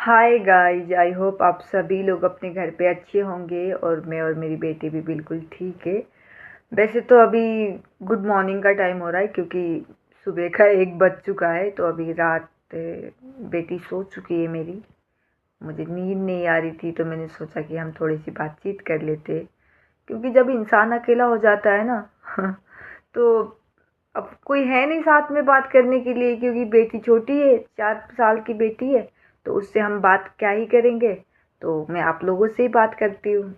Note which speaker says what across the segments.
Speaker 1: Hi guys, I hope आप सभी लोग अपने घर पे अच्छे होंगे और मैं और मेरी बेटी भी बिल्कुल ठीक है। वैसे तो अभी गुड मॉर्निंग का टाइम हो रहा है क्योंकि सुबह का 1 बज चुका है। तो अभी रात बेटी सो चुकी है मेरी। मुझे नींद नहीं आ रही थी तो मैंने सोचा कि हम थोड़ी सी बातचीत कर लेते, क्योंकि जब इंसान अकेला हो जाता है ना तो अब कोई है नहीं साथ में बात करने के लिए, क्योंकि बेटी छोटी है, 4 साल की बेटी है। तो उससे हम बात क्या ही करेंगे। तो मैं आप लोगों से ही बात करती हूँ।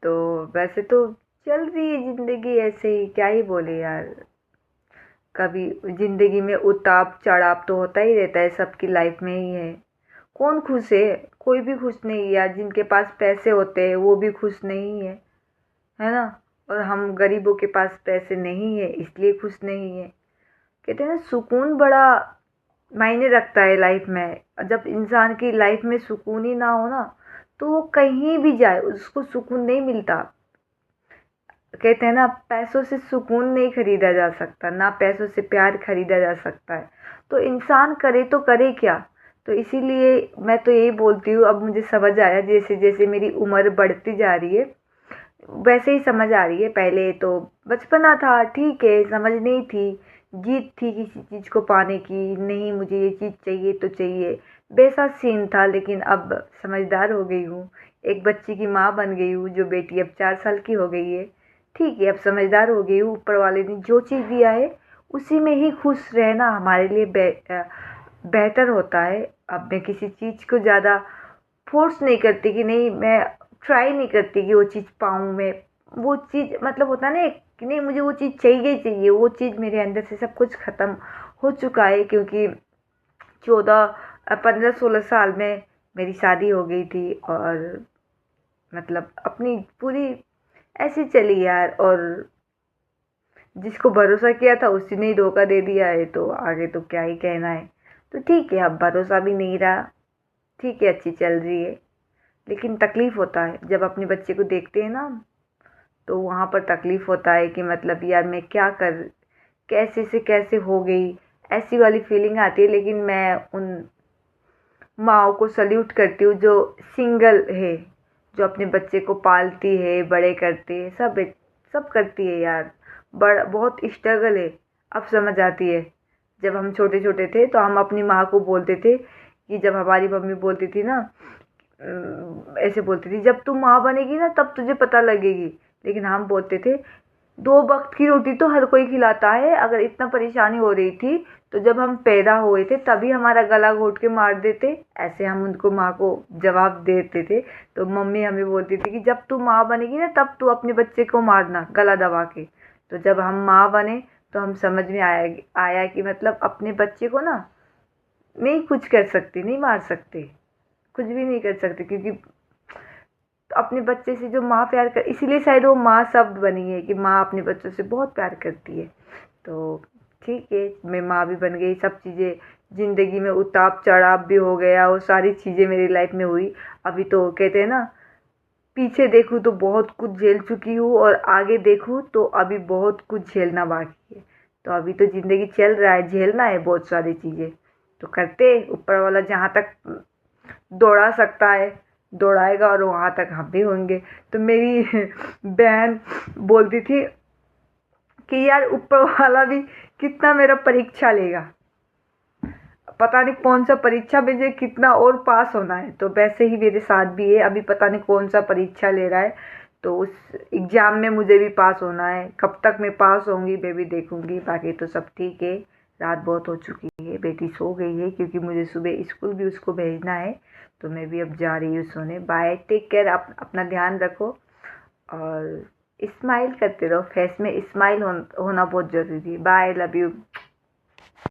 Speaker 1: तो वैसे तो चल रही है ज़िंदगी ऐसे ही, क्या ही बोले यार। कभी ज़िंदगी में उतार चढ़ाव तो होता ही रहता है, सबकी लाइफ में ही है। कौन खुश है? कोई भी खुश नहीं है यार। जिनके पास पैसे होते हैं वो भी खुश नहीं है ना। और हम गरीबों के पास पैसे नहीं है इसलिए खुश नहीं है। कहते हैं ना, सुकून बड़ा मायने रखता है लाइफ में। जब इंसान की लाइफ में सुकून ही ना हो ना, तो वो कहीं भी जाए उसको सुकून नहीं मिलता। कहते हैं ना, पैसों से सुकून नहीं खरीदा जा सकता, ना पैसों से प्यार खरीदा जा सकता है। तो इंसान करे तो करे क्या। तो इसीलिए मैं तो यही बोलती हूँ, अब मुझे समझ आया, जैसे जैसे मेरी उम्र बढ़ती जा रही है वैसे ही समझ आ रही है। पहले तो बचपना था, ठीक है, समझ नहीं थी, जीत थी किसी चीज़ को पाने की, नहीं मुझे ये चीज़ चाहिए तो चाहिए, वैसा सीन था। लेकिन अब समझदार हो गई हूँ, एक बच्ची की माँ बन गई हूँ, जो बेटी अब 4 साल की हो गई है। ठीक है, अब समझदार हो गई हूँ। ऊपर वाले ने जो चीज़ दिया है उसी में ही खुश रहना हमारे लिए बेहतर होता है। अब मैं किसी चीज़ को ज़्यादा फोर्स नहीं करती कि नहीं, मैं ट्राई नहीं करती कि वो चीज़ पाऊँ मैं। वो चीज़ मतलब होता है ना कि नहीं मुझे वो चीज़ चाहिए ही चाहिए, वो चीज़ मेरे अंदर से सब कुछ ख़त्म हो चुका है। क्योंकि 15-16 साल में मेरी शादी हो गई थी और मतलब अपनी पूरी ऐसी चली यार। और जिसको भरोसा किया था उसी ने ही धोखा दे दिया है, तो आगे तो क्या ही कहना है। तो ठीक है, अब भरोसा भी नहीं रहा। ठीक है, अच्छी चल रही है। लेकिन तकलीफ़ होता है जब अपने बच्चे को देखते हैं ना, तो वहाँ पर तकलीफ़ होता है कि मतलब यार मैं क्या कर, कैसे से कैसे हो गई, ऐसी वाली फीलिंग आती है। लेकिन मैं उन माँओं को सल्यूट करती हूँ जो सिंगल है, जो अपने बच्चे को पालती है, बड़े करती है, सब करती है यार। बड़ा बहुत स्ट्रगल है। अब समझ आती है। जब हम छोटे छोटे थे तो हम अपनी माँ को बोलते थे कि जब हमारी मम्मी बोलती थी ना, ऐसे बोलती थी, जब तू माँ बनेगी ना तब तुझे पता लगेगी। लेकिन हम बोलते थे 2 वक्त की रोटी तो हर कोई खिलाता है। अगर इतना परेशानी हो रही थी तो जब हम पैदा हुए थे तभी हमारा गला घोट के मार देते। ऐसे हम उनको माँ को जवाब देते थे। तो मम्मी हमें बोलती थी कि जब तू माँ बनेगी ना तब तू अपने बच्चे को मारना गला दबा के। तो जब हम माँ बने तो हम समझ में आया कि मतलब अपने बच्चे को ना नहीं कुछ कर सकते, नहीं मार सकते, कुछ भी नहीं कर सकते। क्योंकि अपने बच्चे से जो माँ प्यार कर, इसीलिए शायद वो माँ शब्द बनी है कि माँ अपने बच्चों से बहुत प्यार करती है। तो ठीक है, मैं माँ भी बन गई, सब चीज़ें ज़िंदगी में उतार चढ़ाव भी हो गया, वो सारी चीज़ें मेरी लाइफ में हुई। अभी तो कहते हैं ना, पीछे देखूँ तो बहुत कुछ झेल चुकी हूँ और आगे देखूँ तो अभी बहुत कुछ झेलना बाकी है। तो अभी तो ज़िंदगी चल रहा है, झेलना है बहुत सारी चीज़ें। तो करते, ऊपर वाला जहाँ तक दौड़ा सकता है दौड़ाएगा और वहाँ तक हम भी होंगे। तो मेरी बहन बोलती थी कि यार ऊपर वाला भी कितना मेरा परीक्षा लेगा, पता नहीं कौन सा परीक्षा मुझे कितना और पास होना है। तो वैसे ही मेरे साथ भी है, अभी पता नहीं कौन सा परीक्षा ले रहा है। तो उस एग्ज़ाम में मुझे भी पास होना है। कब तक मैं पास होंगी मैं भी देखूंगी। बाकी तो सब ठीक है। रात बहुत हो चुकी है, बेटी सो गई है क्योंकि मुझे सुबह स्कूल भी उसको भेजना है। तो मैं भी अब जा रही हूँ सोने। बाय, टेक केयर, अपना ध्यान रखो और स्माइल करते रहो। फेस में स्माइल होना बहुत ज़रूरी है। Bye, love you.